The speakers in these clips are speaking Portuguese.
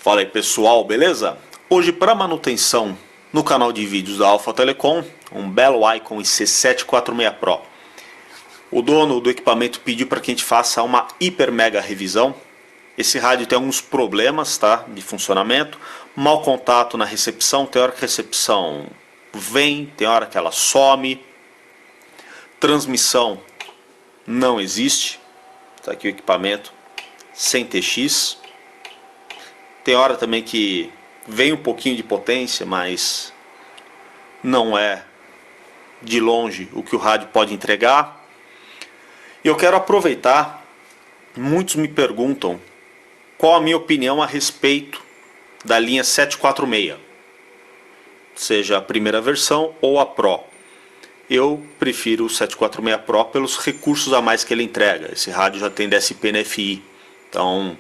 Fala aí pessoal, beleza? Hoje para manutenção no canal de vídeos da Alpha Telecom, um belo Icon IC746 Pro. O dono do equipamento pediu para que a gente faça uma hiper mega revisão. Esse rádio tem alguns problemas, tá, de funcionamento, mau contato na recepção, tem hora que a recepção vem, tem hora que ela some, transmissão não existe, tá aqui o equipamento sem TX. Tem hora também que vem um pouquinho de potência, mas não é de longe o que o rádio pode entregar. E eu quero aproveitar, muitos me perguntam qual a minha opinião a respeito da linha 746, seja a primeira versão ou a Pro. Eu prefiro o 746 Pro pelos recursos a mais que ele entrega. Esse rádio já tem DSP NFI, então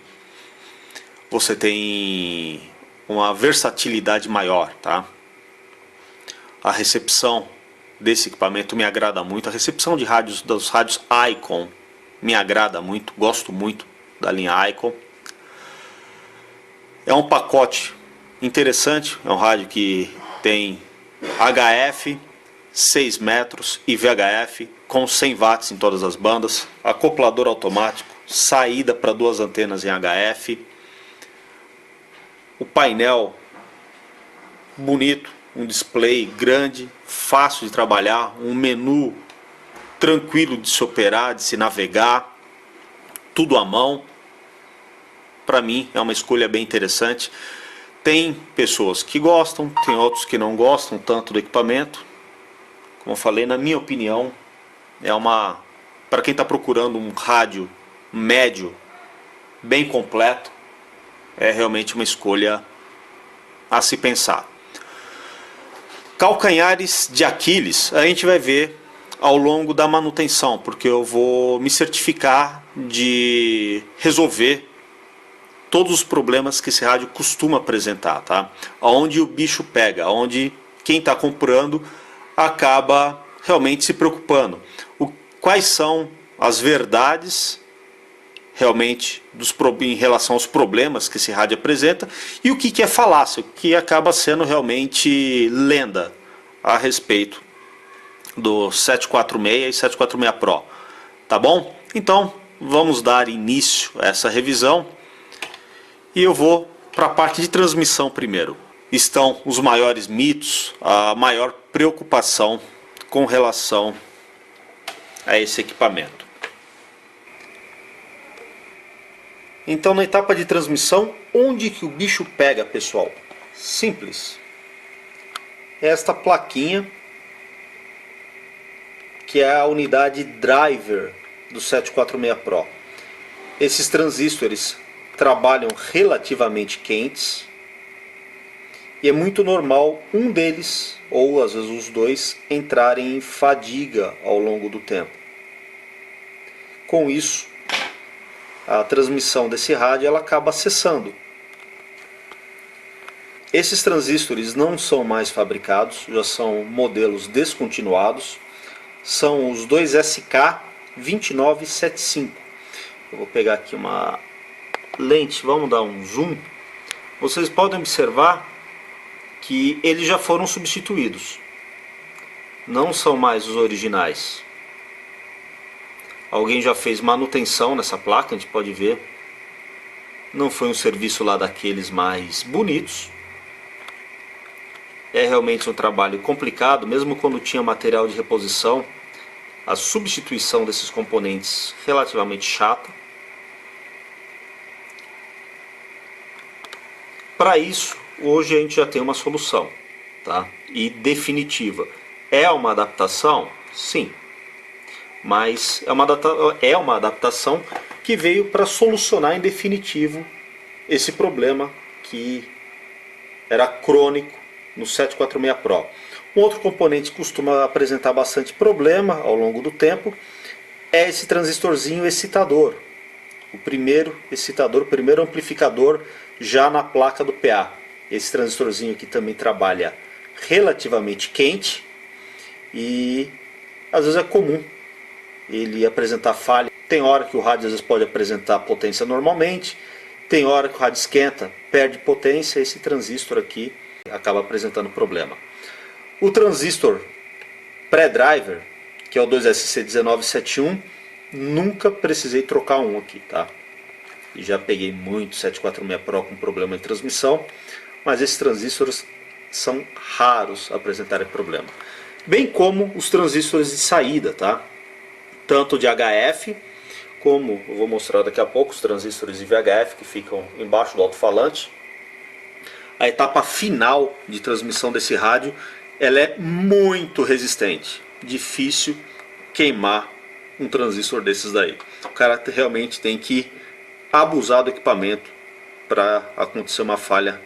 você tem uma versatilidade maior, tá? A recepção desse equipamento me agrada muito. A recepção de rádios, dos rádios Icon, me agrada muito. Gosto muito da linha Icon. É um pacote interessante. É um rádio que tem HF 6 metros e VHF com 100 watts em todas as bandas. Acoplador automático, saída para duas antenas em HF. O painel bonito, um display grande, fácil de trabalhar, um menu tranquilo de se operar, de se navegar, tudo à mão. Para mim é uma escolha bem interessante. Tem pessoas que gostam, tem outros que não gostam tanto do equipamento. Como eu falei, na minha opinião, é uma, para quem está procurando um rádio médio, bem completo, é realmente uma escolha a se pensar. Calcanhares de Aquiles a gente vai ver ao longo da manutenção, porque eu vou me certificar de resolver todos os problemas que esse rádio costuma apresentar, tá? Onde o bicho pega, onde quem está comprando acaba realmente se preocupando. Quais são as verdades realmente em relação aos problemas que esse rádio apresenta e o que é falácia, o que acaba sendo realmente lenda a respeito do 746 e 746 Pro. Tá bom? Então vamos dar início a essa revisão e eu vou para a parte de transmissão primeiro. Estão os maiores mitos, a maior preocupação com relação a esse equipamento. Então, na etapa de transmissão, onde que o bicho pega, pessoal? Simples. Esta plaquinha, que é a unidade driver do 746 Pro. Esses transistores trabalham relativamente quentes e é muito normal um deles, ou às vezes os dois, entrarem em fadiga ao longo do tempo. Com isso, a transmissão desse rádio ela acaba cessando. Esses transistores não são mais fabricados, já são modelos descontinuados. São os dois SK2975. Eu vou pegar aqui uma lente, vamos dar um zoom. Vocês podem observar que eles já foram substituídos. Não são mais os originais. Alguém já fez manutenção nessa placa, a gente pode ver. Não foi um serviço lá daqueles mais bonitos. É realmente um trabalho complicado, mesmo quando tinha material de reposição. A substituição desses componentes relativamente chata. Para isso, hoje a gente já tem uma solução, tá? E definitiva. É uma adaptação? Sim. Mas é uma adaptação que veio para solucionar em definitivo esse problema que era crônico no 746 Pro. Um outro componente que costuma apresentar bastante problema ao longo do tempo é esse transistorzinho excitador. O primeiro excitador, o primeiro amplificador já na placa do PA. Esse transistorzinho aqui também trabalha relativamente quente e às vezes é comum ele apresentar falha. Tem hora que o rádio às vezes pode apresentar potência normalmente, Tem hora que o rádio esquenta, perde potência, esse transistor aqui acaba apresentando problema. O transistor pré-driver, que é o 2SC1971, nunca precisei trocar um aqui, tá? E já peguei muito 746 Pro com problema de transmissão, mas esses transistores são raros a apresentarem problema. Bem como os transistores de saída, tá? Tanto de HF, como eu vou mostrar daqui a pouco, os transistores de VHF que ficam embaixo do alto-falante. A etapa final de transmissão desse rádio, ela é muito resistente. Difícil queimar um transistor desses daí. O cara realmente tem que abusar do equipamento para acontecer uma falha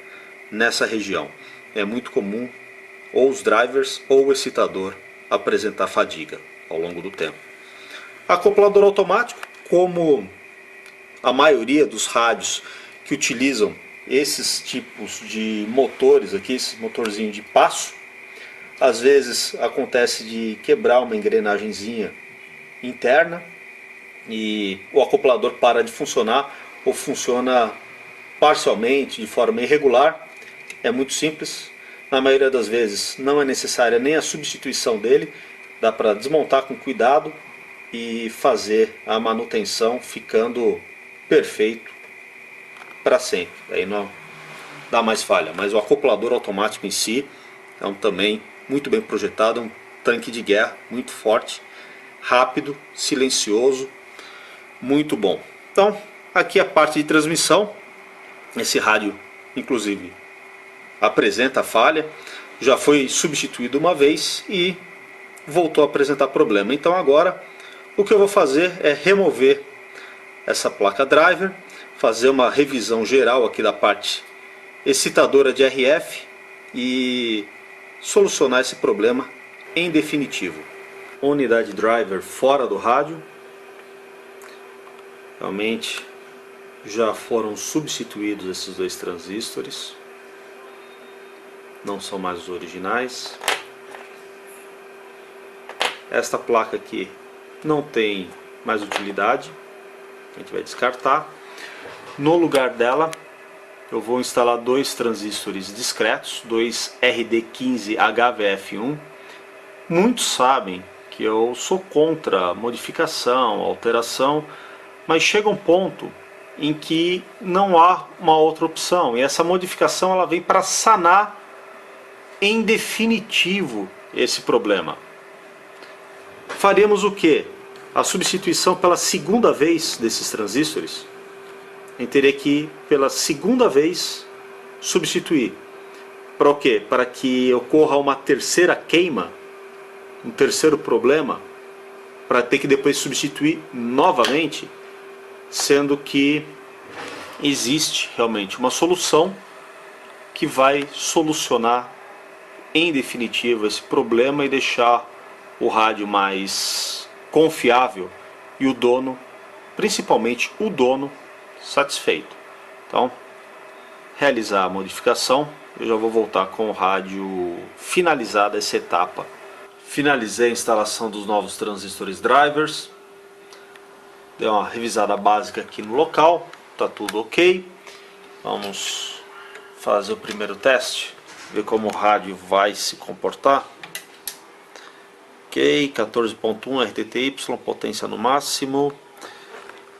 nessa região. É muito comum ou os drivers ou o excitador apresentar fadiga ao longo do tempo. Acoplador automático, como a maioria dos rádios que utilizam esses tipos de motores aqui, esse motorzinho de passo, às vezes acontece de quebrar uma engrenagemzinha interna e o acoplador para de funcionar ou funciona parcialmente, de forma irregular. É muito simples, na maioria das vezes não é necessária nem a substituição dele, dá para desmontar com cuidado e fazer a manutenção ficando perfeito para sempre. Aí não dá mais falha, mas o acoplador automático em si é também muito bem projetado, é um tanque de guerra muito forte, rápido, silencioso, muito bom. Então aqui a parte de transmissão, esse rádio inclusive apresenta falha, já foi substituído uma vez e voltou a apresentar problema. Então agora o que eu vou fazer é remover essa placa driver, fazer uma revisão geral aqui da parte excitadora de RF e solucionar esse problema em definitivo. Unidade driver fora do rádio, realmente já foram substituídos esses dois transistores, não são mais os originais. Esta placa aqui não tem mais utilidade, a gente vai descartar. No lugar dela eu vou instalar dois transistores discretos, dois RD15HVF1. Muitos sabem que eu sou contra modificação, alteração, mas chega um ponto em que não há uma outra opção, e essa modificação ela vem para sanar em definitivo esse problema. Faremos o que? A substituição pela segunda vez desses transistores. A gente teria que, pela segunda vez, substituir. Para o quê? Para que ocorra uma terceira queima, um terceiro problema, para ter que depois substituir novamente, sendo que existe realmente uma solução que vai solucionar em definitivo esse problema e deixar o rádio mais confiável e o dono, principalmente o dono, satisfeito. Então, realizar a modificação, eu já vou voltar com o rádio finalizada essa etapa. Finalizei a instalação dos novos transistores drivers, dei uma revisada básica aqui no local, tá tudo ok. Vamos fazer o primeiro teste, ver como o rádio vai se comportar. Ok, 14.1 RTTY, potência no máximo.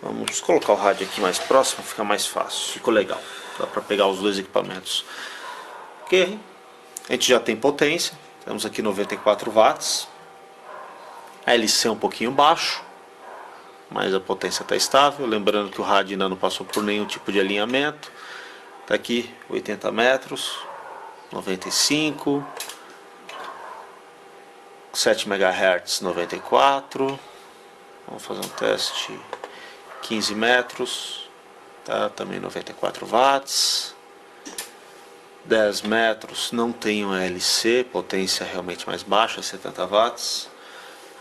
Vamos colocar o rádio aqui mais próximo, fica mais fácil, ficou legal, dá para pegar os dois equipamentos. Ok, a gente já tem potência, temos aqui 94 watts, a LC é um pouquinho baixo, mas a potência está estável, lembrando que o rádio ainda não passou por nenhum tipo de alinhamento. Está aqui 80 metros, 95, 7 MHz 94, vamos fazer um teste, 15 metros, tá, também 94 watts, 10 metros, não tem um LC, potência realmente mais baixa, 70 watts,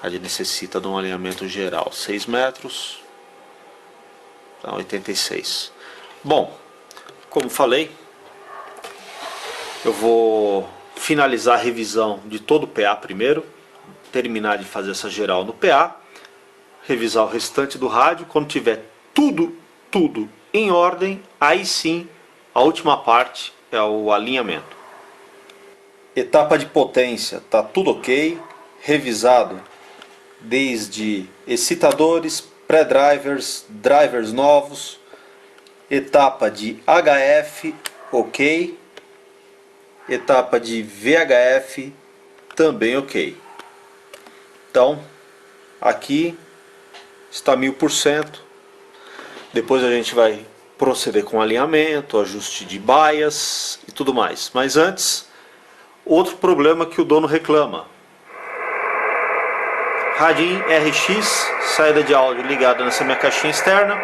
a gente necessita de um alinhamento geral, 6 metros, tá, 86. Bom, como falei, eu vou finalizar a revisão de todo o PA primeiro, terminar de fazer essa geral no PA, revisar o restante do rádio. Quando tiver tudo tudo em ordem, aí sim a última parte é o alinhamento. Etapa de potência, tá tudo ok, revisado desde excitadores, pré-drivers, drivers novos. Etapa de HF, ok. Etapa de VHF, também ok. Então, aqui está 1000%. Depois a gente vai proceder com alinhamento, ajuste de bias e tudo mais. Mas antes, outro problema que o dono reclama. Radinho RX, saída de áudio ligada nessa minha caixinha externa.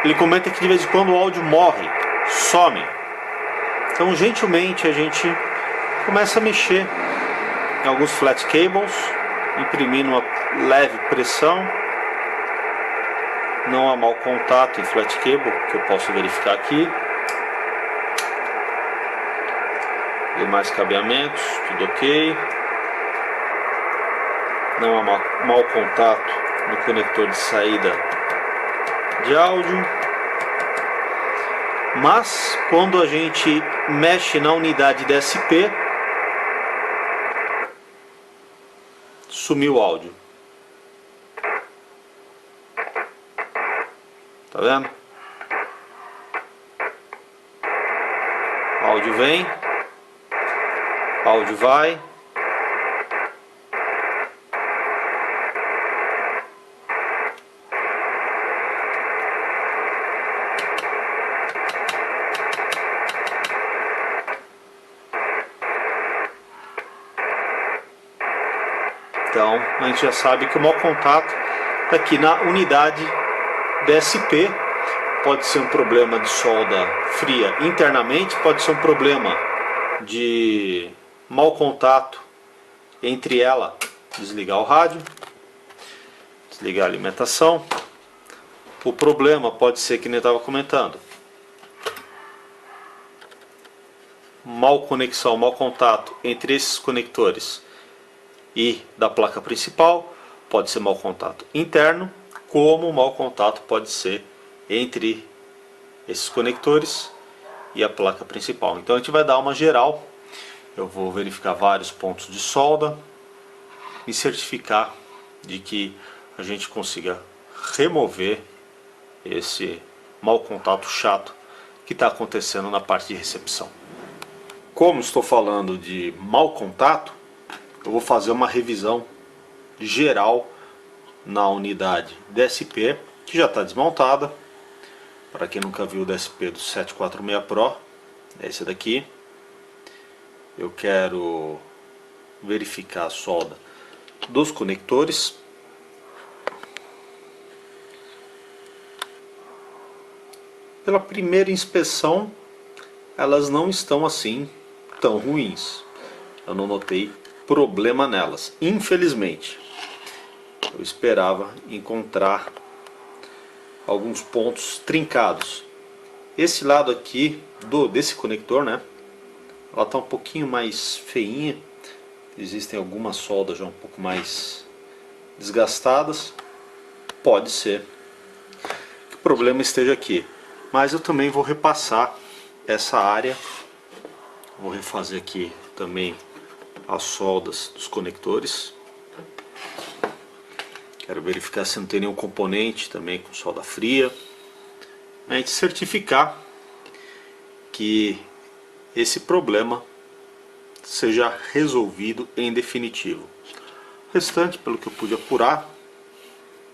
Ele comenta que de vez em quando o áudio morre, some. Então gentilmente a gente começa a mexer em alguns flat cables, imprimindo uma leve pressão. Não há mau contato em flat cable, que eu posso verificar aqui. Demais cabeamentos, tudo ok. Não há mau contato no conector de saída de áudio. Mas quando a gente mexe na unidade DSP, sumiu o áudio. Tá vendo? Áudio vem, áudio vai. Então a gente já sabe que o mau contato está aqui na unidade DSP. Pode ser um problema de solda fria internamente, pode ser um problema de mau contato entre ela. Desligar o rádio, desligar a alimentação. O problema pode ser, que nem eu estava comentando, mau conexão, mau contato entre esses conectores e da placa principal. Pode ser mau contato interno, como mau contato pode ser entre esses conectores e a placa principal. Então a gente vai dar uma geral. Eu vou verificar vários pontos de solda, me certificar de que a gente consiga remover esse mau contato chato que está acontecendo na parte de recepção. Como estou falando de mau contato, eu vou fazer uma revisão geral na unidade DSP, que já está desmontada. Para quem nunca viu o DSP do 746 Pro, é esse daqui. Eu quero verificar a solda dos conectores. Pela primeira inspeção, elas não estão assim tão ruins. Eu não notei problema nelas, infelizmente. Eu esperava encontrar alguns pontos trincados. Esse lado aqui desse conector, né, ela está um pouquinho mais feinha. Existem algumas soldas já um pouco mais desgastadas. Pode ser que o problema esteja aqui, mas eu também vou repassar essa área. Vou refazer aqui também as soldas dos conectores. Quero verificar se não tem nenhum componente também com solda fria. A gente certificar que esse problema seja resolvido em definitivo. O restante, pelo que eu pude apurar,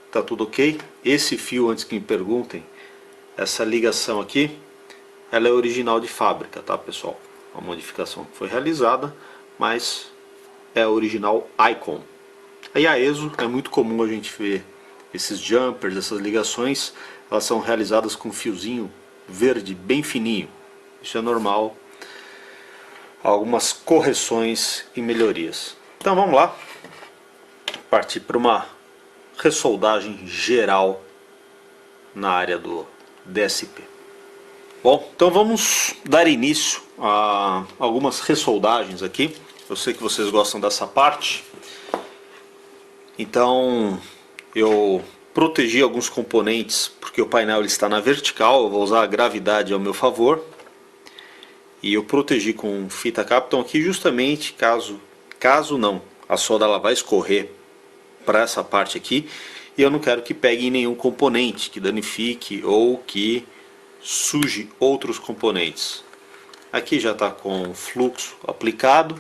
está tudo ok. Esse fio, antes que me perguntem, essa ligação aqui, ela é original de fábrica, tá, pessoal? Uma modificação que foi realizada, mas é original Icon. Aí a ESO, é muito comum a gente ver esses jumpers, essas ligações, elas são realizadas com um fiozinho verde bem fininho. Isso é normal. Algumas correções e melhorias. Então vamos lá, partir para uma ressoldagem geral na área do DSP. Bom, então vamos dar início a algumas ressoldagens aqui. Eu sei que vocês gostam dessa parte, então eu protegi alguns componentes, porque o painel ele está na vertical, eu vou usar a gravidade ao meu favor. E eu protegi com fita Kapton aqui justamente caso não, a solda ela vai escorrer para essa parte aqui e eu não quero que pegue em nenhum componente, que danifique ou que suje outros componentes. Aqui já está com fluxo aplicado,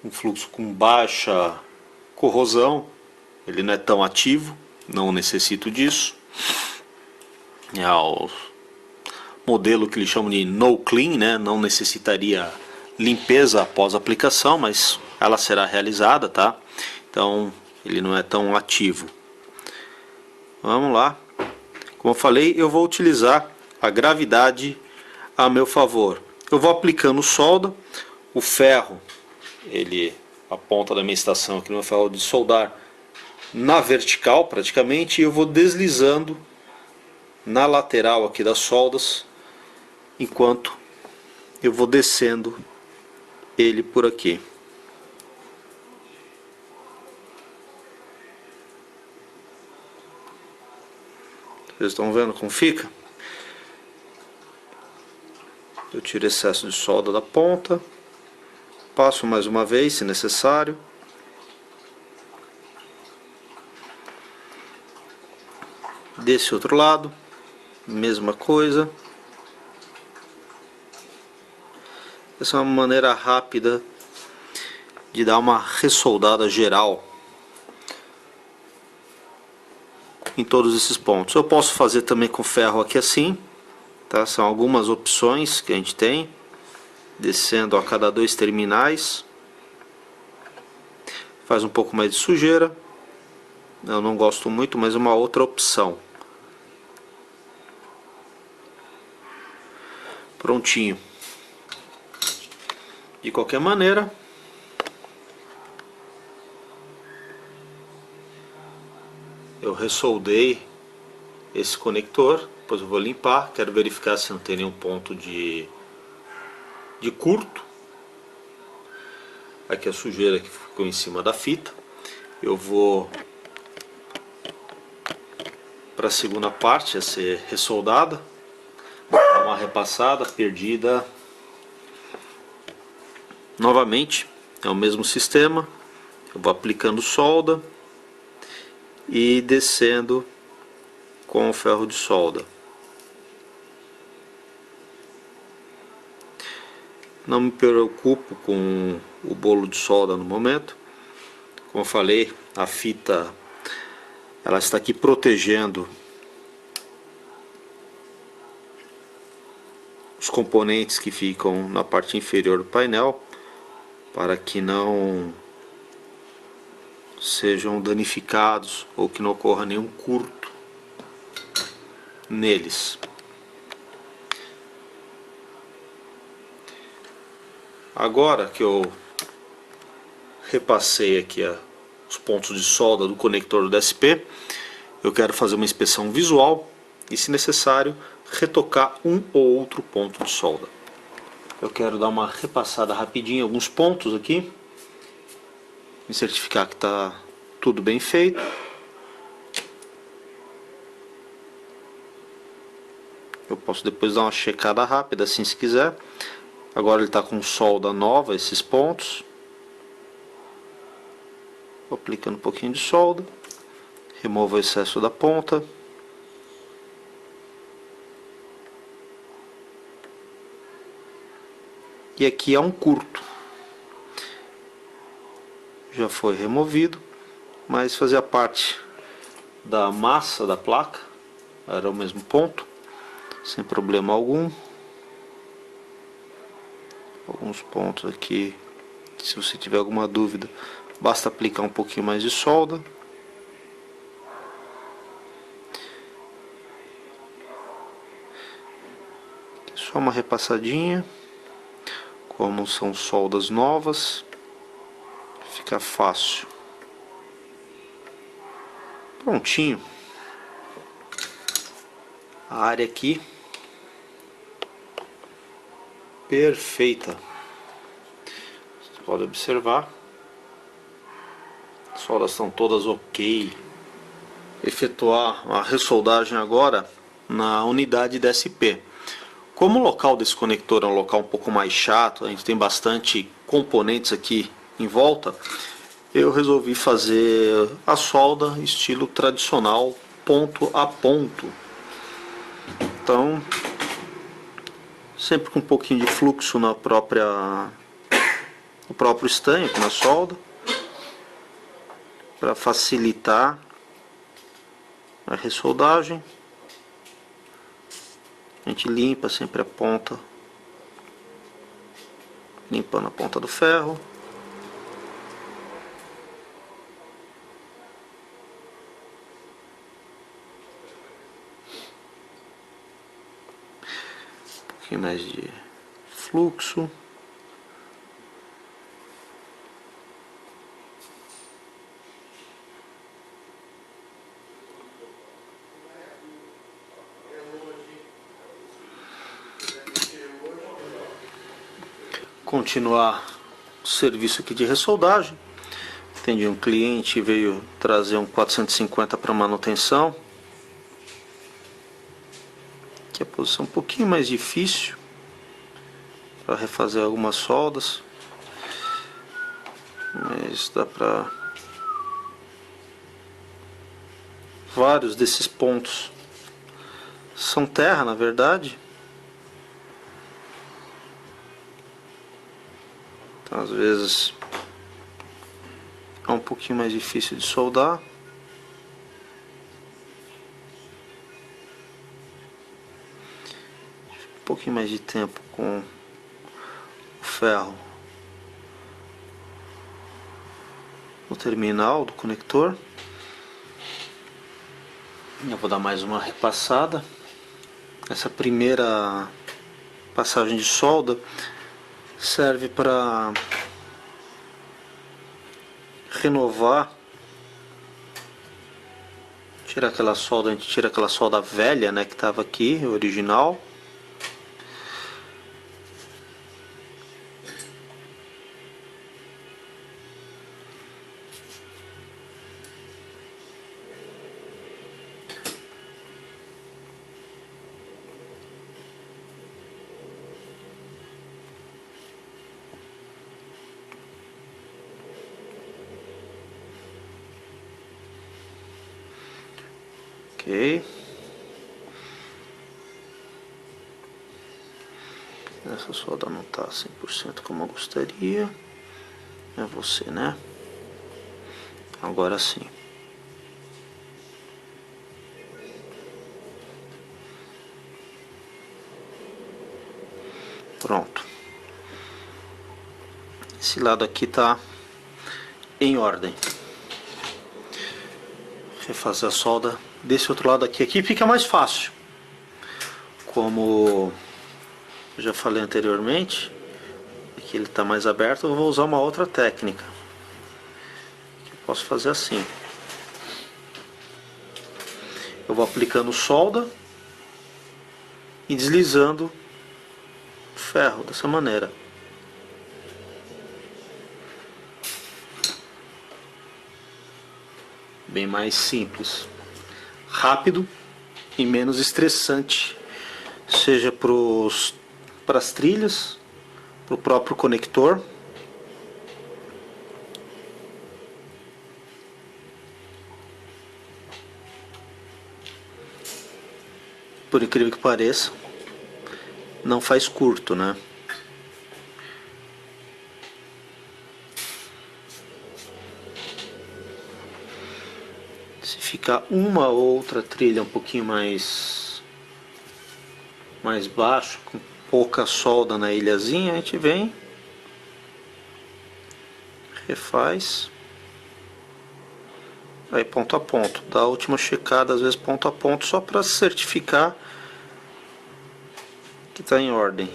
um fluxo com baixa corrosão, ele não é tão ativo, não necessito disso. É o modelo que eles chamam de no clean, né? Não necessitaria limpeza após a aplicação, mas ela será realizada, tá? Então ele não é tão ativo. Vamos lá. Como eu falei, eu vou utilizar a gravidade a meu favor. Eu vou aplicando solda, o ferro, a ponta da minha estação aqui no ferro de soldar na vertical praticamente, e eu vou deslizando na lateral aqui das soldas, enquanto eu vou descendo ele por aqui. Vocês estão vendo como fica? Eu tiro excesso de solda da ponta, passo mais uma vez se necessário. Desse outro lado, mesma coisa. Essa é uma maneira rápida de dar uma ressoldada geral em todos esses pontos. Eu posso fazer também com ferro aqui assim, tá? São algumas opções que a gente tem, descendo a cada 2 terminais. Faz um pouco mais de sujeira, eu não gosto muito, mas é uma outra opção. Prontinho. De qualquer maneira, eu ressoldei esse conector, depois eu vou limpar, quero verificar se não tem nenhum ponto de curto. Aqui a sujeira que ficou em cima da fita. Eu vou para a segunda parte a ser ressoldada, dar uma repassada, perdida. Novamente, é o mesmo sistema, eu vou aplicando solda e descendo com o ferro de solda. Não me preocupo com o bolo de solda no momento. Como eu falei, a fita ela está aqui protegendo os componentes que ficam na parte inferior do painel, para que não sejam danificados ou que não ocorra nenhum curto neles. Agora que eu repassei aqui os pontos de solda do conector do DSP, eu quero fazer uma inspeção visual e, se necessário, retocar um ou outro ponto de solda. Eu quero dar uma repassada rapidinho em alguns pontos aqui, me certificar que está tudo bem feito. Eu posso depois dar uma checada rápida assim se quiser. Agora ele está com solda nova esses pontos. Vou aplicando um pouquinho de solda, removo o excesso da ponta. E aqui é um curto. Já foi removido, mas fazia parte da massa da placa, era o mesmo ponto, sem problema algum. Alguns pontos aqui, se você tiver alguma dúvida, basta aplicar um pouquinho mais de solda. Só uma repassadinha. Como são soldas novas, fica fácil. Prontinho. A área aqui perfeita. Você pode observar. soldas estão todas ok. Efetuar a ressoldagem agora na unidade DSP. Como o local desse conector é um local um pouco mais chato, a gente tem bastante componentes aqui em volta, eu resolvi fazer a solda estilo tradicional, ponto a ponto. Então, sempre com um pouquinho de fluxo no próprio estanho, na solda, para facilitar a ressoldagem. A gente limpa sempre a ponta, limpando a ponta do ferro. Um pouquinho mais de fluxo. Continuar o serviço aqui de ressoldagem. Atendi um cliente, veio trazer um 450 para manutenção. Aqui a posição um pouquinho mais difícil para refazer algumas soldas, mas dá para vários desses pontos são terra, na verdade. Então, às vezes é um pouquinho mais difícil de soldar. Um pouquinho mais de tempo com o ferro no terminal do conector. Eu vou dar mais uma repassada. Essa primeira passagem de solda serve para renovar, tirar aquela solda, a gente tira aquela solda velha, né, que estava aqui, original. Ok. Essa solda não está 100% como eu gostaria. É você, né? Agora sim. Pronto. Esse lado aqui está em ordem. Refazer a solda desse outro lado aqui. Aqui fica mais fácil. Como eu já falei anteriormente, aqui ele está mais aberto, eu vou usar uma outra técnica. Eu posso fazer assim. Eu vou aplicando solda e deslizando o ferro dessa maneira. Bem mais simples, rápido e menos estressante, seja para as trilhas, para o próprio conector. Por incrível que pareça, não faz curto, né? Se ficar uma ou outra trilha um pouquinho mais baixo, com pouca solda na ilhazinha, a gente vem, refaz, aí ponto a ponto, dá a última checada, às vezes ponto a ponto, só para certificar que está em ordem.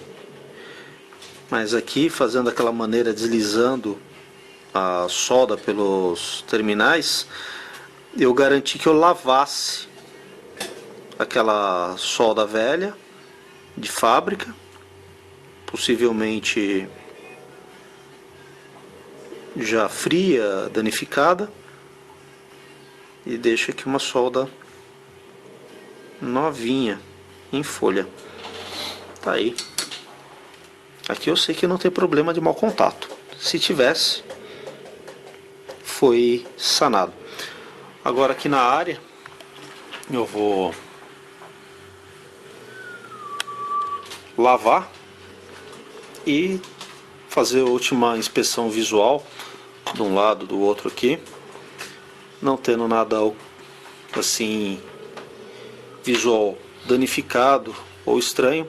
Mas aqui, fazendo aquela maneira, deslizando a solda pelos terminais, eu garanti que eu lavasse aquela solda velha de fábrica, possivelmente já fria, danificada, e deixo aqui uma solda novinha em folha. Tá aí. Aqui eu sei que não tem problema de mau contato. Se tivesse, foi sanado. Agora aqui na área eu vou lavar e fazer a última inspeção visual de um lado, do outro aqui. Não tendo nada assim visual danificado ou estranho,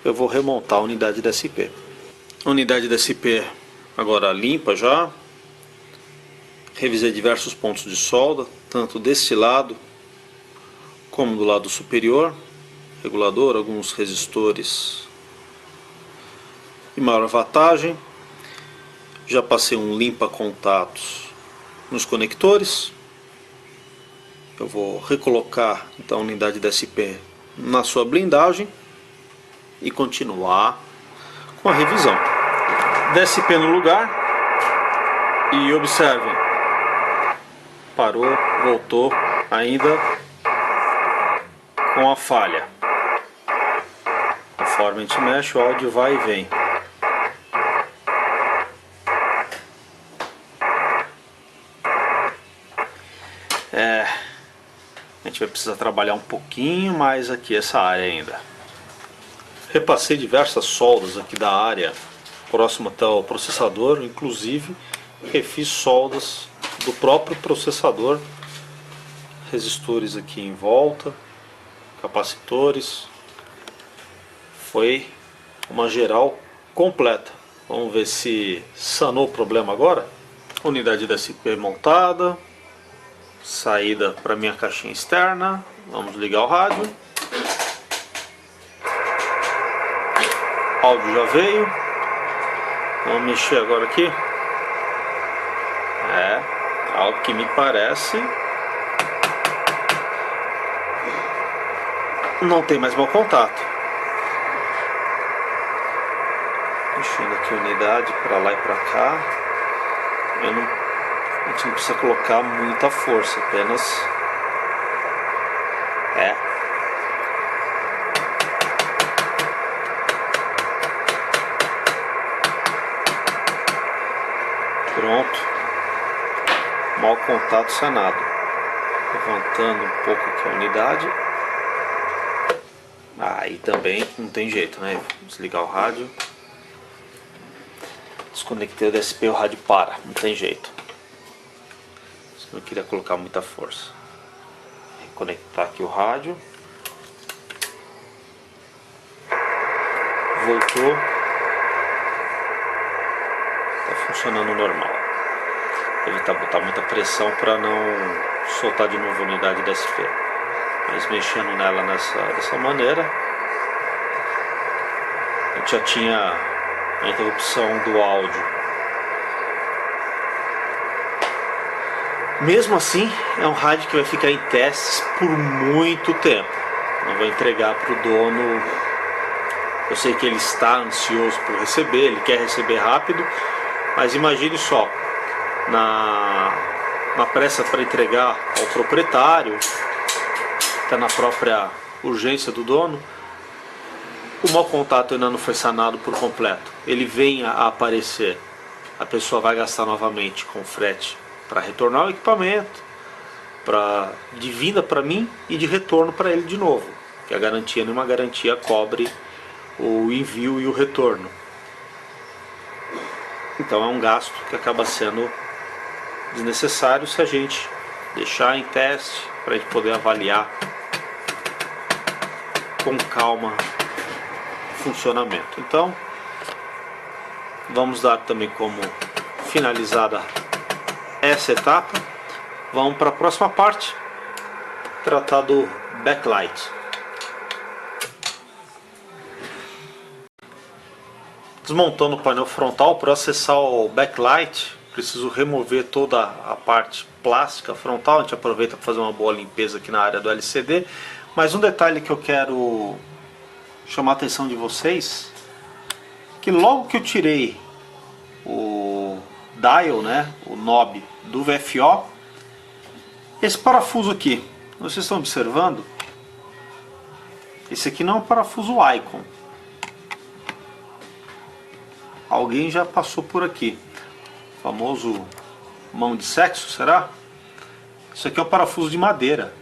eu vou remontar a unidade DSP. A unidade DSP agora limpa já. Revisei diversos pontos de solda, tanto desse lado como do lado superior, regulador, alguns resistores de maior wattagem. Já passei um limpa contatos nos conectores. Eu vou recolocar então a unidade DSP na sua blindagem e continuar com a revisão. DSP no lugar e observem, parou, voltou, ainda com a falha. Conforme a gente mexe, o áudio vai e vem. A gente vai precisar trabalhar um pouquinho mais aqui essa área ainda. Repassei diversas soldas aqui da área próxima até o processador, inclusive refiz soldas do próprio processador, resistores aqui em volta, capacitores. Foi uma geral completa. Vamos ver se sanou o problema agora. Unidade DSP montada, saída para minha caixinha externa. Vamos ligar o rádio. Áudio já veio. Vamos mexer agora aqui. Algo que me parece não tem mais mau contato. Mexendo aqui a unidade para lá e para cá. A gente não precisa colocar muita força, apenas pronto, mau contato sanado. Levantando um pouco aqui a unidade. Aí também não tem jeito, né? Desligar o rádio, desconectei o DSP, o rádio para, não tem jeito. Não queria colocar muita força. Reconectar aqui o rádio. Voltou. Está funcionando normal. Evitar botar muita pressão para não soltar de novo a unidade DSP. Mas mexendo nela dessa maneira, a gente já tinha a interrupção do áudio. Mesmo assim, é um rádio que vai ficar em testes por muito tempo. Não vou entregar para o dono. Eu sei que ele está ansioso por receber, ele quer receber rápido, mas imagine só, na pressa para entregar ao proprietário, está na própria urgência do dono, o mau contato ainda não foi sanado por completo. Ele vem a aparecer, a pessoa vai gastar novamente com frete para retornar o equipamento, de vinda para mim e de retorno para ele de novo, que a garantia, nenhuma garantia cobre o envio e o retorno. Então é um gasto que acaba sendo desnecessário se a gente deixar em teste, para a gente poder avaliar com calma o funcionamento. Então vamos dar também como finalizada essa etapa. Vamos para a próxima parte, tratar do backlight. Desmontando o painel frontal, para acessar o backlight preciso remover toda a parte plástica frontal. A gente aproveita para fazer uma boa limpeza aqui na área do LCD. Mas um detalhe que eu quero chamar a atenção de vocês, que logo que eu tirei o dial, né, o knob do VFO, Esse parafuso aqui, vocês estão observando? Esse aqui não é um parafuso Icon. Alguém já passou por aqui. O famoso mão de sexo, será? Isso aqui é um parafuso de madeira.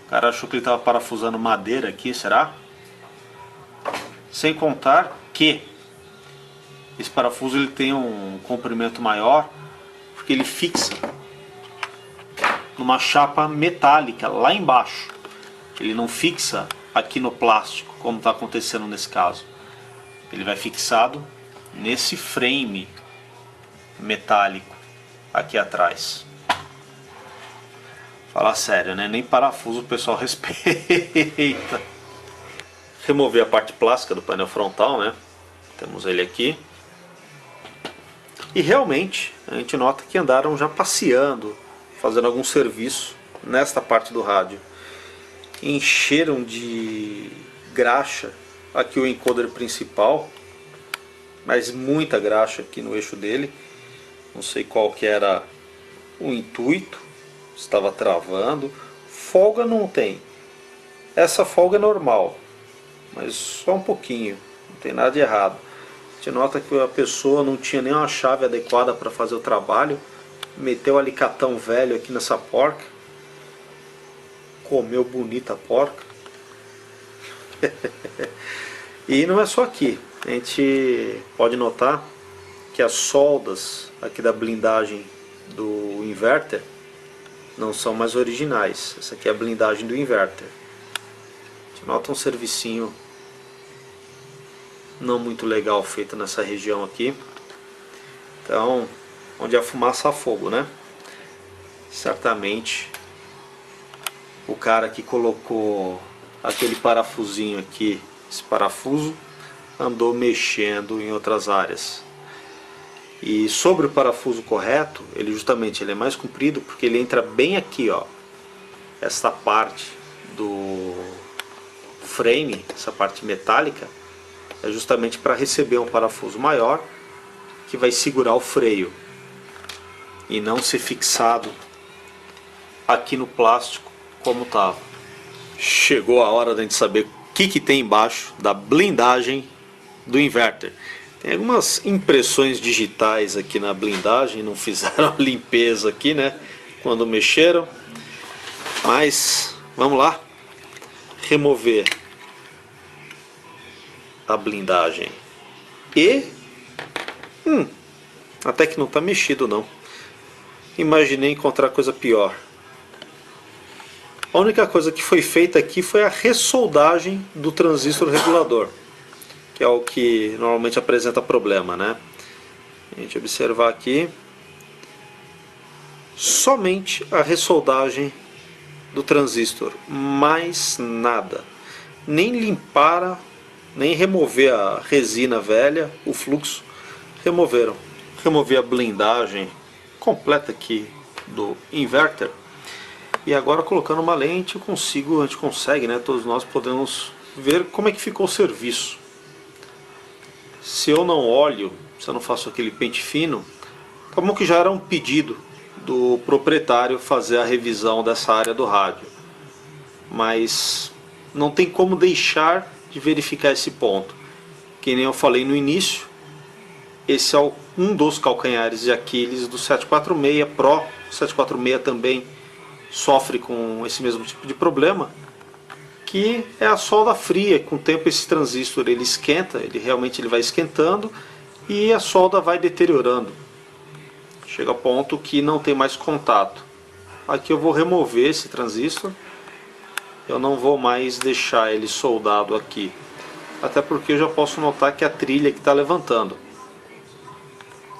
O cara achou que ele estava parafusando madeira aqui, será? Sem contar que esse parafuso ele tem um comprimento maior, porque ele fixa numa chapa metálica lá embaixo. Ele não fixa aqui no plástico, como está acontecendo nesse caso. Ele vai fixado nesse frame metálico aqui atrás. Falar sério, né? Nem parafuso o pessoal respeita. Remover a parte plástica do painel frontal, né? Temos ele aqui. E realmente a gente nota que andaram já passeando, fazendo algum serviço nesta parte do rádio. Encheram de graxa aqui o encoder principal, mas muita graxa aqui no eixo dele. Não sei qual que era o intuito, estava travando. Folga não tem, essa folga é normal, mas só um pouquinho, não tem nada de errado. A gente nota que a pessoa não tinha nenhuma chave adequada para fazer o trabalho, meteu o alicatão velho aqui nessa porca, comeu bonita a porca. E não é só aqui, a gente pode notar que as soldas aqui da blindagem do inverter não são mais originais. Essa aqui é a blindagem do inverter. A gente nota um servicinho não muito legal feito nessa região aqui. Então, onde a fumaça há fogo, né? Certamente o cara que colocou aquele parafusinho aqui, esse parafuso, andou mexendo em outras áreas. E sobre o parafuso correto, ele justamente ele é mais comprido porque ele entra bem aqui, ó. Esta parte do frame, essa parte metálica, é justamente para receber um parafuso maior que vai segurar o freio e não ser fixado aqui no plástico como estava. Chegou a hora da gente saber o que tem embaixo da blindagem do inverter. Tem algumas impressões digitais aqui na blindagem, não fizeram a limpeza aqui, né, quando mexeram. Mas vamos lá remover a blindagem. E até que não está mexido não. Imaginei encontrar coisa pior. A única coisa que foi feita aqui foi a ressoldagem do transistor regulador, que é o que normalmente apresenta problema, né? A gente observar aqui, somente a ressoldagem do transistor, mais nada. Nem limpar, nem remover a resina velha, o fluxo, removeram. Remover a blindagem completa aqui do inverter. E agora colocando uma lente a gente consegue, né? Todos nós podemos ver como é que ficou o serviço. Se eu não olho, se eu não faço aquele pente fino, tá bom que já era um pedido do proprietário fazer a revisão dessa área do rádio. Mas não tem como deixar de verificar esse ponto. Que nem eu falei no início, esse é um dos calcanhares de Aquiles do 746 Pro. O 746 também sofre com esse mesmo tipo de problema, que é a solda fria. Com o tempo esse transistor ele esquenta, ele realmente vai esquentando e a solda vai deteriorando. Chega a ponto que não tem mais contato. Aqui eu vou remover esse transistor, eu não vou mais deixar ele soldado aqui, até porque eu já posso notar que a trilha que está levantando.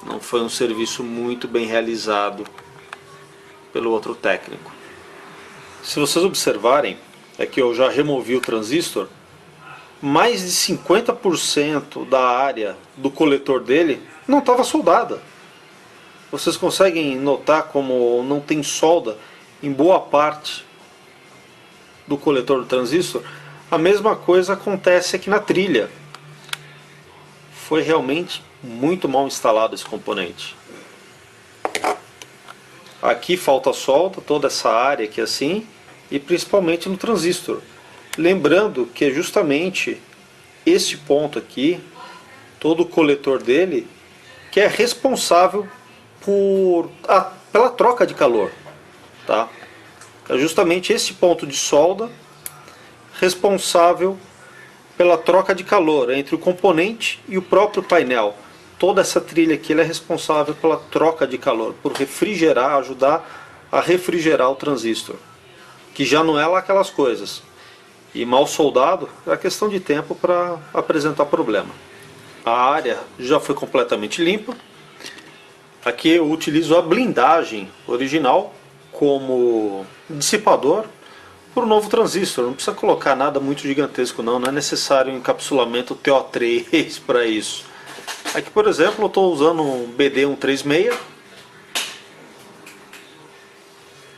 Não foi um serviço muito bem realizado pelo outro técnico. Se vocês observarem, aqui eu já removi o transistor, mais de 50% da área do coletor dele não estava soldada. Vocês conseguem notar como não tem solda em boa parte do coletor do transistor? A mesma coisa acontece aqui na trilha. Foi realmente muito mal instalado esse componente. Aqui falta solda, toda essa área aqui assim, e principalmente no transistor. Lembrando que é justamente este ponto aqui, todo o coletor dele, que é responsável pela troca de calor. Tá? É justamente esse ponto de solda responsável pela troca de calor entre o componente e o próprio painel. Toda essa trilha aqui ela é responsável pela troca de calor, por refrigerar, ajudar a refrigerar o transistor, que já não é lá aquelas coisas. E mal soldado é questão de tempo para apresentar problema. A área já foi completamente limpa. Aqui eu utilizo a blindagem original como dissipador para o novo transistor. Não precisa colocar nada muito gigantesco não é necessário um encapsulamento TO3 para isso. Aqui, por exemplo, eu estou usando um BD136.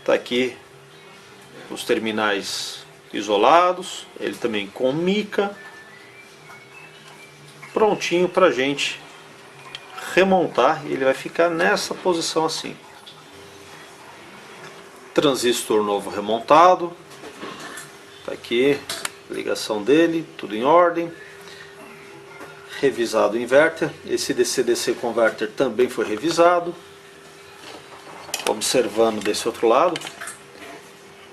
Está aqui os terminais isolados, ele também com mica, prontinho para a gente remontar. Ele vai ficar nessa posição assim. Transistor novo remontado, tá aqui, ligação dele, tudo em ordem. Revisado o inverter, esse DC-DC converter também foi revisado. Observando desse outro lado,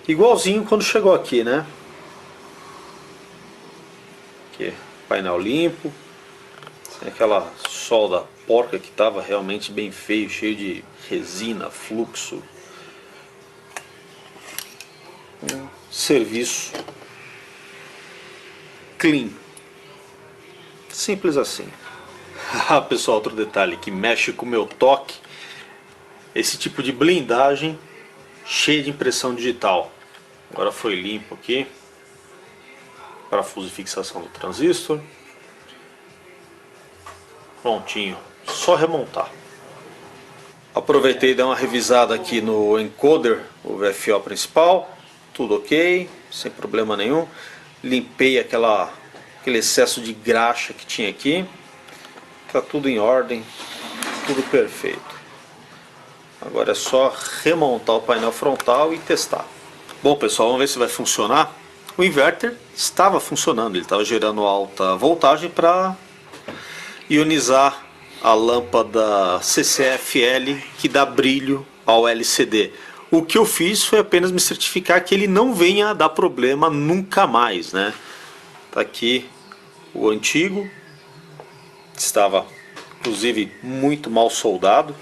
igualzinho quando chegou aqui, né? Aqui, painel limpo, sem aquela solda porca que estava realmente bem feio, cheio de resina, fluxo. Um serviço clean, simples assim. Ah, pessoal, outro detalhe que mexe com o meu toque, esse tipo de blindagem cheia de impressão digital. Agora foi limpo aqui, parafuso de fixação do transistor, prontinho, só remontar. Aproveitei e dei uma revisada aqui no encoder, o VFO principal, tudo ok, sem problema nenhum. Limpei aquele excesso de graxa que tinha aqui, tá tudo em ordem, tudo perfeito. Agora é só remontar o painel frontal e testar. Bom, pessoal, vamos ver se vai funcionar. O inverter estava funcionando, ele estava gerando alta voltagem para ionizar a lâmpada CCFL que dá brilho ao LCD. O que eu fiz foi apenas me certificar que ele não venha a dar problema nunca mais, né? Tá aqui o antigo, estava inclusive muito mal soldado.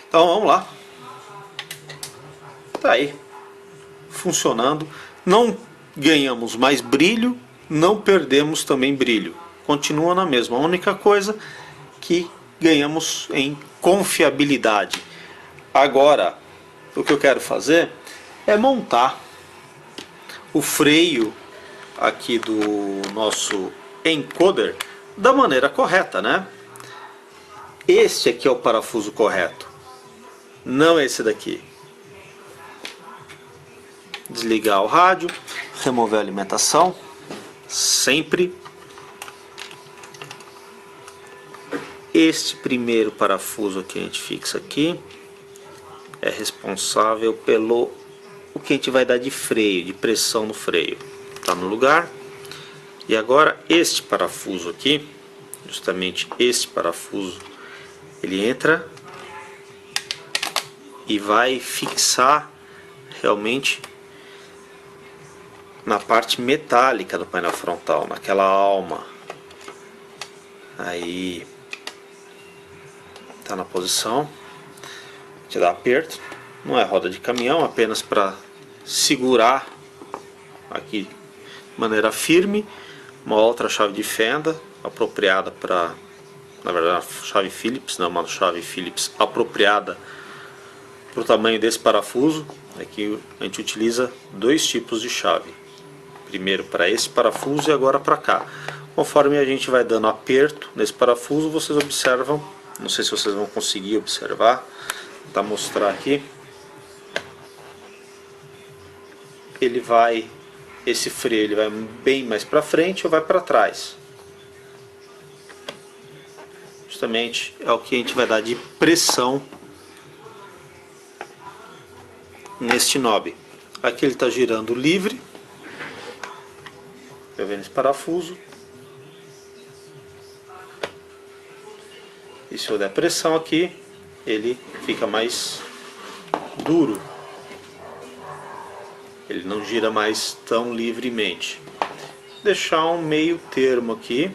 Então vamos lá. Tá aí, funcionando. Não ganhamos mais brilho, não perdemos também brilho. Continua na mesma. A única coisa que ganhamos em confiabilidade. Agora, o que eu quero fazer é montar o freio aqui do nosso encoder da maneira correta, né? Este aqui é o parafuso correto, não esse daqui. Desligar o rádio, remover a alimentação, sempre. Este primeiro parafuso que a gente fixa aqui é responsável pelo o que a gente vai dar de freio, de pressão no freio. Está no lugar. E agora este parafuso aqui, justamente este parafuso, ele entra e vai fixar realmente na parte metálica do painel frontal, naquela alma. Aí tá na posição, te dá aperto, não é roda de caminhão, apenas para segurar aqui de maneira firme. Uma outra chave de fenda apropriada para, na verdade, uma chave Phillips, não, uma chave Phillips apropriada para o tamanho desse parafuso. Aqui a gente utiliza dois tipos de chave, primeiro para esse parafuso e agora para cá. Conforme a gente vai dando aperto nesse parafuso, vocês observam, não sei se vocês vão conseguir observar, vou tentar mostrar aqui. Ele vai, esse freio ele vai bem mais para frente ou vai para trás. justamente é o que a gente vai dar de pressão neste knob. Aqui ele está girando livre, eu vendo esse parafuso, e se eu der pressão aqui, ele fica mais duro, ele não gira mais tão livremente. Deixar um meio termo aqui,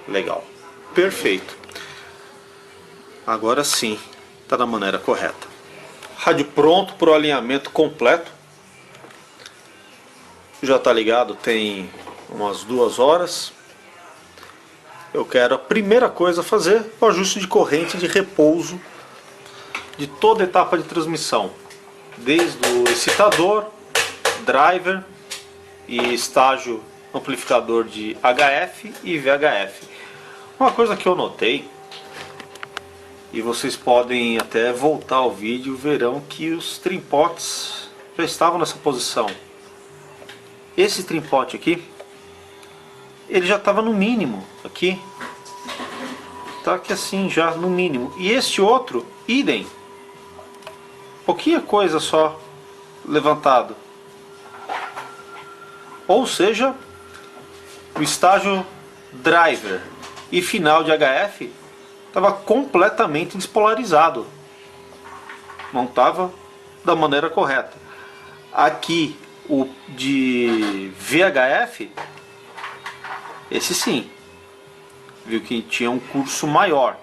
legal, perfeito. Agora sim, está da maneira correta. Rádio pronto para o alinhamento completo. Já está ligado, tem umas 2 horas. Eu quero a primeira coisa a fazer o ajuste de corrente de repouso de toda a etapa de transmissão, desde o excitador, driver e estágio amplificador de HF e VHF. Uma coisa que eu notei, e vocês podem até voltar ao vídeo, verão que os trimpotes já estavam nessa posição. Esse trimpote aqui, ele já estava no mínimo aqui, tá aqui assim já no mínimo, e este outro, idem, pouquinha coisa só levantado, ou seja, o estágio driver e final de HF estava completamente despolarizado, não estava da maneira correta. Aqui o de VHF, esse sim, viu que tinha um curso maior,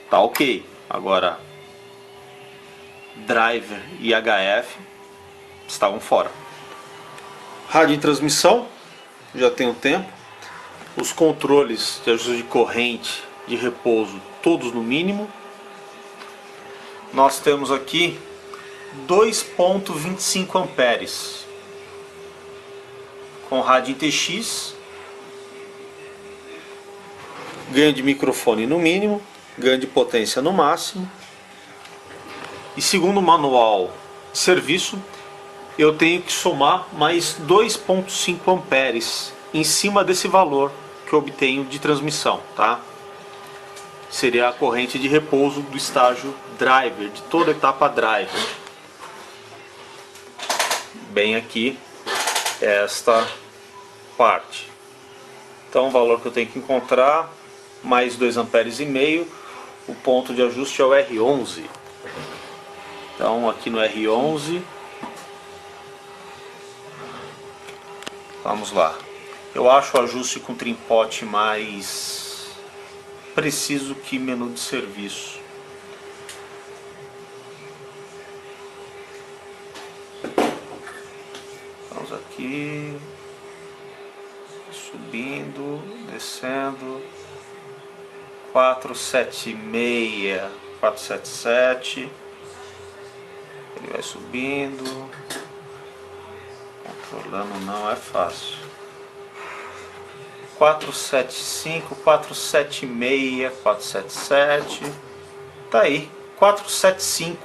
tá ok. Agora driver e HF estavam fora. Rádio em transmissão, já tem um tempo. Os controles de ajuste de corrente de repouso todos no mínimo. Nós temos aqui 2.25 amperes com rádio em TX, ganho de microfone no mínimo, ganho de potência no máximo, e segundo o manual de serviço eu tenho que somar mais 2.5 amperes em cima desse valor que eu obtenho de transmissão, tá? Seria a corrente de repouso do estágio driver, de toda a etapa driver. Bem aqui, esta parte. Então o valor que eu tenho que encontrar, mais 2,5 amperes, o ponto de ajuste é o R11. Então aqui no R11, vamos lá. Eu acho o ajuste com trimpote mais preciso que menu de serviço. Vamos aqui, subindo, descendo, 476, 477, ele vai subindo, controlando não é fácil. 475, 476, 477, tá aí, 475,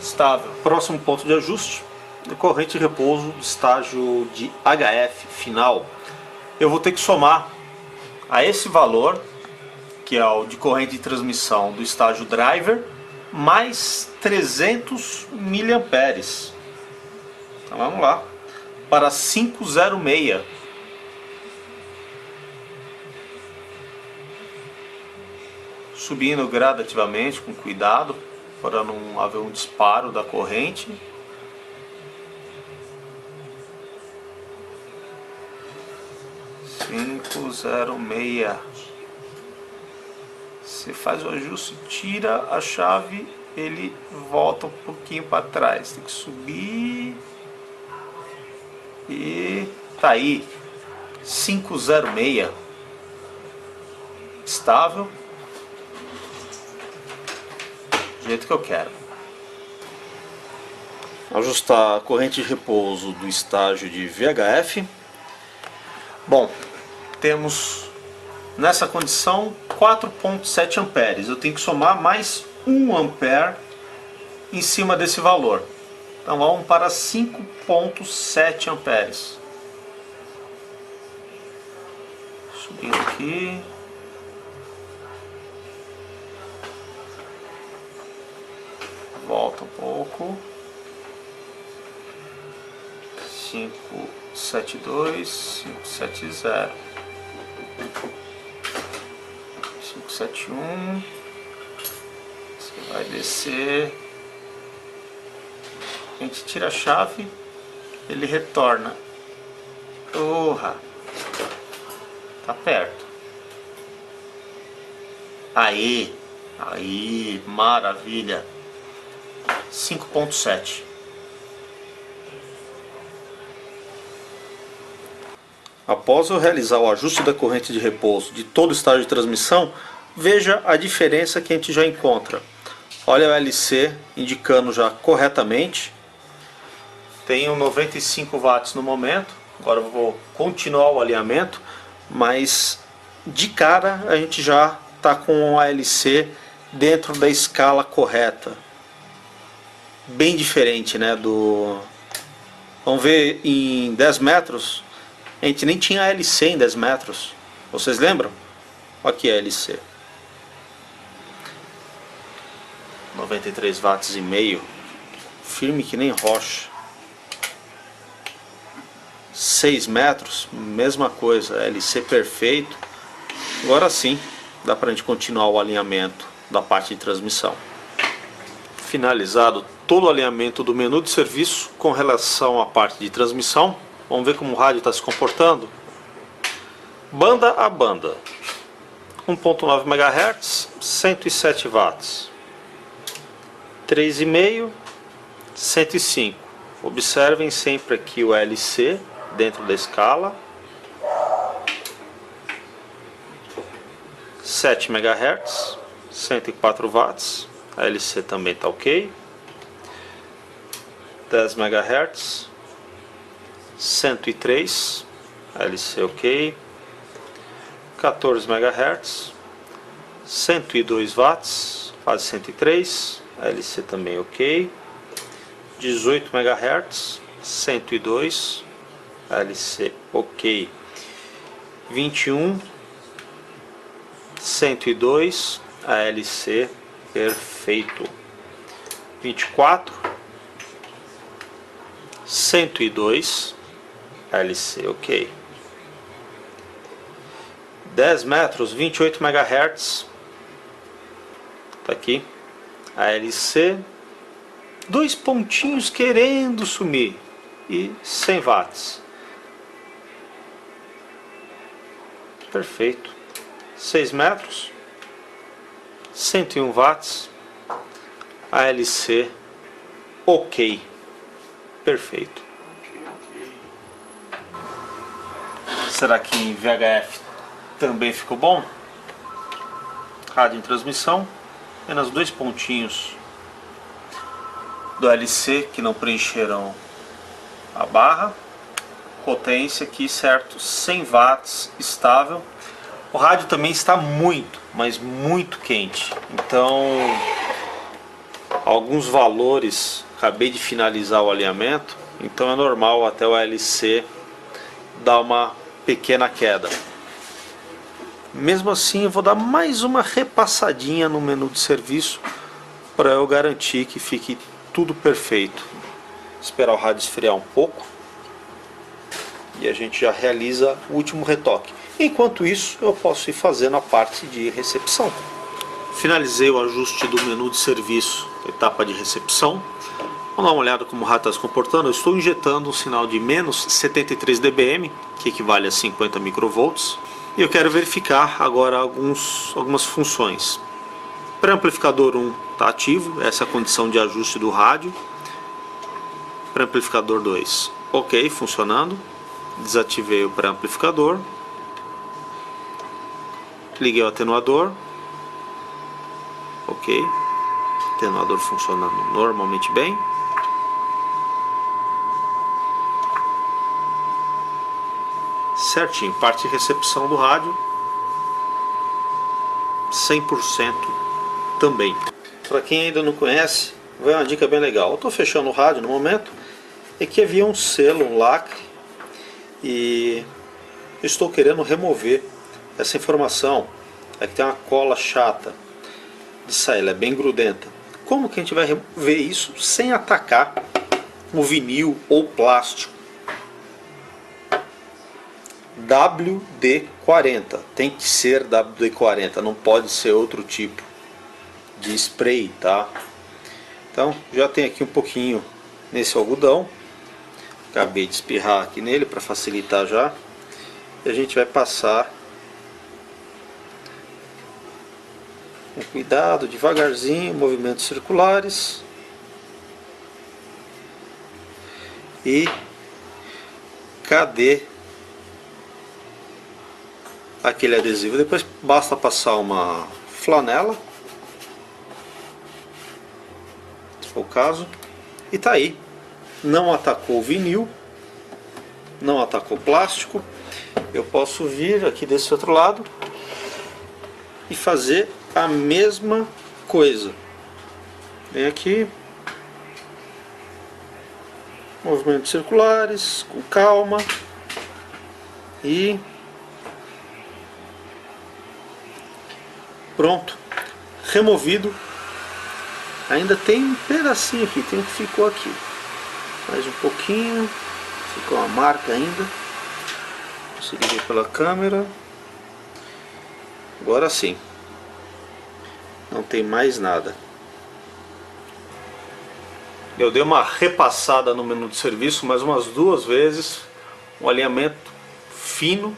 estável. Próximo ponto de ajuste, corrente de repouso do estágio de HF final. Eu vou ter que somar a esse valor, que é o de corrente de transmissão do estágio driver, mais 300 miliamperes. Então vamos lá, para 506. Subindo gradativamente, com cuidado, para não haver um disparo da corrente. (506). Você faz o ajuste, tira a chave, ele volta um pouquinho para trás. Tem que subir. E tá aí, 506. Estável. Do jeito que eu quero. Ajustar a corrente de repouso do estágio de VHF. Bom, temos nessa condição 4.7 amperes. Eu tenho que somar mais 1 ampere em cima desse valor. Então vamos para 5.7 amperes. Subindo aqui. Volta um pouco. 572, 570, 571. Você vai descer. A gente tira a chave, ele retorna. Porra! Tá perto. Aí, maravilha. 5.7. Após eu realizar o ajuste da corrente de repouso de todo o estágio de transmissão, veja a diferença que a gente já encontra. Olha o LC indicando já corretamente. Tenho 95 watts no momento. Agora eu vou continuar o alinhamento, mas de cara a gente já está com a LC dentro da escala correta. Bem diferente, né? Vamos ver em 10 metros. A gente nem tinha LC em 10 metros. Vocês lembram? Olha aqui a LC. 93 watts e meio. Firme que nem rocha. 6 metros, mesma coisa. LC perfeito. Agora sim, dá pra gente continuar o alinhamento da parte de transmissão. Finalizado todo o alinhamento do menu de serviço com relação à parte de transmissão. Vamos ver como o rádio está se comportando. Banda a banda. 1.9 MHz, 107 watts. 3,5, 105. Observem sempre aqui o LC dentro da escala. 7 MHz, 104 watts. A LC também está ok. 10 MHz, 103, LC ok. 14 MHz, 102 watts, fase 103, LC também ok. 18 MHz, 102, LC ok. 21, 102, LC perfeito. 24, 102, LC ok. 10 metros, 28 MHz, tá aqui a LC, dois pontinhos querendo sumir, e 100 watts, perfeito. 6 metros, 101 watts, a LC ok, perfeito. Será que em VHF também ficou bom? Rádio em transmissão, apenas dois pontinhos do LC que não preencheram a barra. Potência aqui, certo, 100 watts estável. O rádio também está muito, mas muito quente. Então, alguns valores, acabei de finalizar o alinhamento, então é normal até o LC dar uma pequena queda. Mesmo assim, eu vou dar mais uma repassadinha no menu de serviço para eu garantir que fique tudo perfeito. Esperar o rádio esfriar um pouco e a gente já realiza o último retoque. Enquanto isso, eu posso ir fazendo a parte de recepção. Finalizei o ajuste do menu de serviço, etapa de recepção. Vamos dar uma olhada como o rádio está se comportando. Eu estou injetando um sinal de menos 73 dBm, que equivale a 50 microvolts. E eu quero verificar agora algumas funções. Pré-amplificador 1 está ativo, essa é a condição de ajuste do rádio. Pré-amplificador 2, ok, funcionando. Desativei o pré-amplificador. Liguei o atenuador. Ok. Atenuador funcionando normalmente bem. Certinho, parte de recepção do rádio 100% também. Para quem ainda não conhece, vai uma dica bem legal. Eu estou fechando o rádio no momento, é que havia um selo, um lacre, e estou querendo remover essa informação é que tem uma cola chata de sair, ela é bem grudenta. Como que a gente vai ver isso sem atacar o vinil ou plástico? WD-40, tem que ser WD-40, não pode ser outro tipo de spray, tá? Então já tem aqui um pouquinho nesse algodão, acabei de espirrar aqui nele para facilitar já, e a gente vai passar com cuidado, devagarzinho, movimentos circulares, e cadê aquele adesivo? Depois basta passar uma flanela, se for o caso, e tá aí. Não atacou o vinil, não atacou o plástico. Eu posso vir aqui desse outro lado e fazer a mesma coisa. Vem aqui, movimentos circulares, com calma, e pronto, removido. Ainda tem um pedacinho aqui, tem um que ficou aqui, mais um pouquinho, ficou uma marca ainda, consegui ver pela câmera. Agora sim, não tem mais nada. Eu dei uma repassada no menu de serviço mais umas 2 vezes, um alinhamento fino,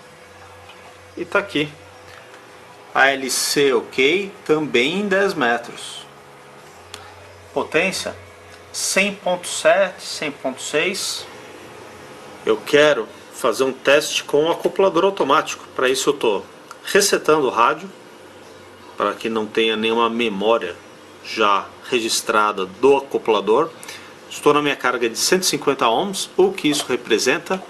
e tá aqui. ALC ok, também em 10 metros. Potência 100.7, 100.6. Eu quero fazer um teste com o acoplador automático. Para isso eu estou resetando o rádio, para que não tenha nenhuma memória já registrada do acoplador. Estou na minha carga de 150 ohms, o que isso representa?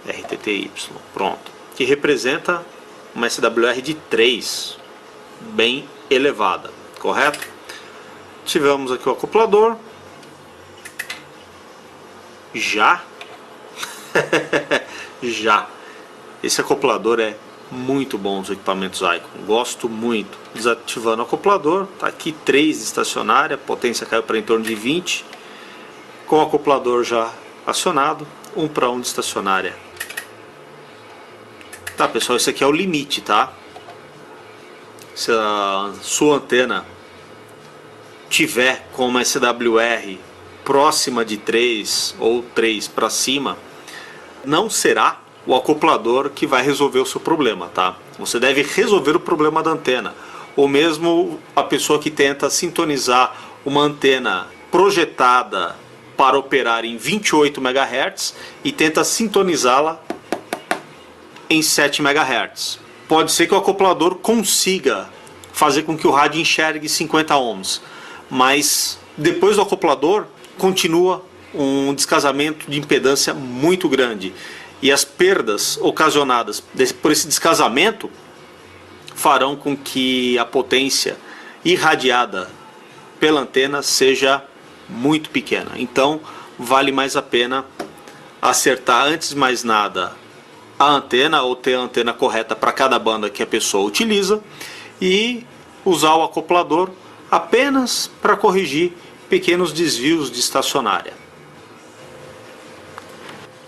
RTTY, pronto. Que representa uma SWR de 3, bem elevada, correto? Tivemos aqui o acoplador. Já? Já. Esse acoplador é muito bom dos equipamentos Icon, gosto muito. Desativando o acoplador, tá aqui 3 de estacionária, a potência caiu para em torno de 20. Com o acoplador já acionado, 1 para 1 de estacionária. Tá, pessoal, esse aqui é o limite, tá? Se a sua antena tiver com uma SWR próxima de 3 ou 3 para cima, não será o acoplador que vai resolver o seu problema, tá? Você deve resolver o problema da antena, ou mesmo a pessoa que tenta sintonizar uma antena projetada para operar em 28 MHz e tenta sintonizá-la em 7 MHz. Pode ser que o acoplador consiga fazer com que o rádio enxergue 50 ohms, mas depois do acoplador continua um descasamento de impedância muito grande, e as perdas ocasionadas por esse descasamento farão com que a potência irradiada pela antena seja muito pequena. Então vale mais a pena acertar antes de mais nada a antena, ou ter a antena correta para cada banda que a pessoa utiliza, e usar o acoplador apenas para corrigir pequenos desvios de estacionária.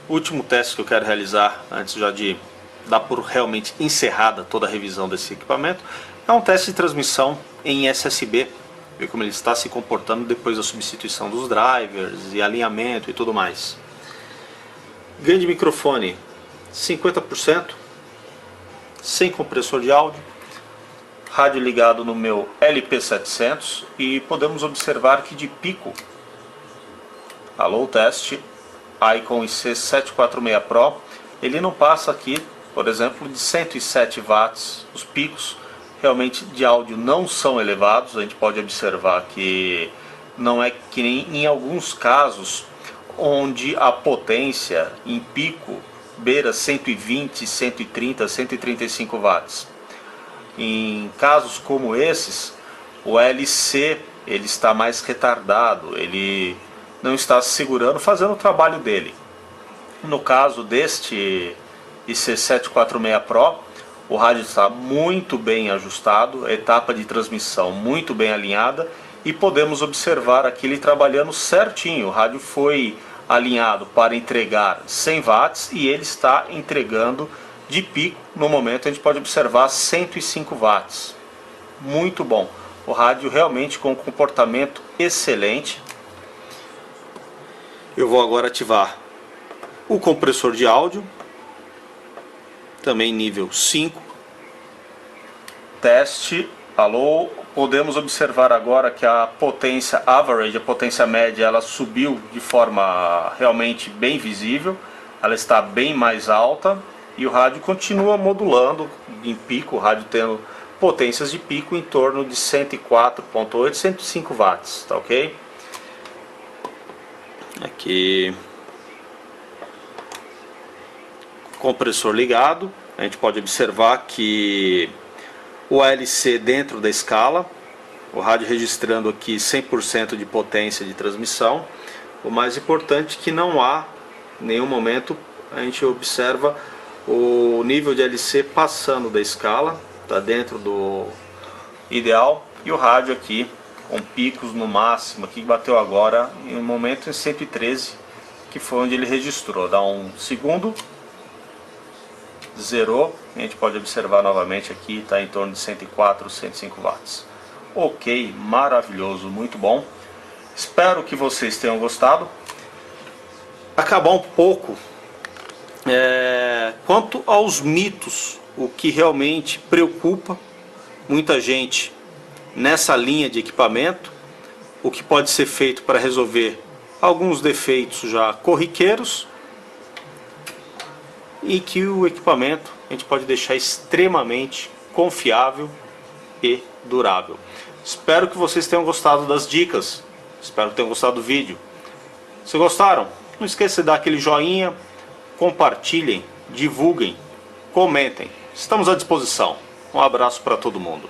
O último teste que eu quero realizar, antes já de dar por realmente encerrada toda a revisão desse equipamento, é um teste de transmissão em SSB, ver como ele está se comportando depois da substituição dos drivers e alinhamento e tudo mais. Ganho de microfone 50%, sem compressor de áudio, rádio ligado no meu LP700, e podemos observar que de pico, alô teste, Icon IC746 Pro, ele não passa aqui, por exemplo, de 107 watts. Os picos realmente de áudio não são elevados. A gente pode observar que não é que nem em alguns casos onde a potência em pico beira 120, 130, 135 watts. Em casos como esses, o LC ele está mais retardado, ele não está se segurando, fazendo o trabalho dele. No caso deste IC746 Pro, O rádio está muito bem ajustado, a etapa de transmissão muito bem alinhada e podemos observar aqui ele trabalhando certinho. O rádio foi alinhado para entregar 100 watts e ele está entregando de pico. No momento a gente pode observar 105 watts. Muito bom. O rádio realmente com um comportamento excelente. Eu vou agora ativar o compressor de áudio, também nível 5. Teste, alô. Podemos observar agora que a potência average, a potência média, ela subiu de forma realmente bem visível. Ela está bem mais alta e o rádio continua modulando em pico, o rádio tendo potências de pico em torno de 104.8, 105 watts, tá ok? Aqui, compressor ligado, a gente pode observar que o ALC dentro da escala, o rádio registrando aqui 100% de potência de transmissão. O mais importante é que não há em nenhum momento a gente observa o nível de ALC passando da escala, está dentro do ideal, e o rádio aqui com picos no máximo, aqui bateu agora em um momento em 113, que foi onde ele registrou. Dá um segundo, zerou, a gente pode observar novamente aqui, está em torno de 104, 105 watts. Ok, maravilhoso, muito bom. Espero que vocês tenham gostado. Acabar um pouco quanto aos mitos, o que realmente preocupa muita gente nessa linha de equipamento, o que pode ser feito para resolver alguns defeitos já corriqueiros, e que o equipamento a gente pode deixar extremamente confiável e durável. Espero que vocês tenham gostado das dicas, espero que tenham gostado do vídeo. Se gostaram, não esqueça de dar aquele joinha, compartilhem, divulguem, comentem. Estamos à disposição. Um abraço para todo mundo.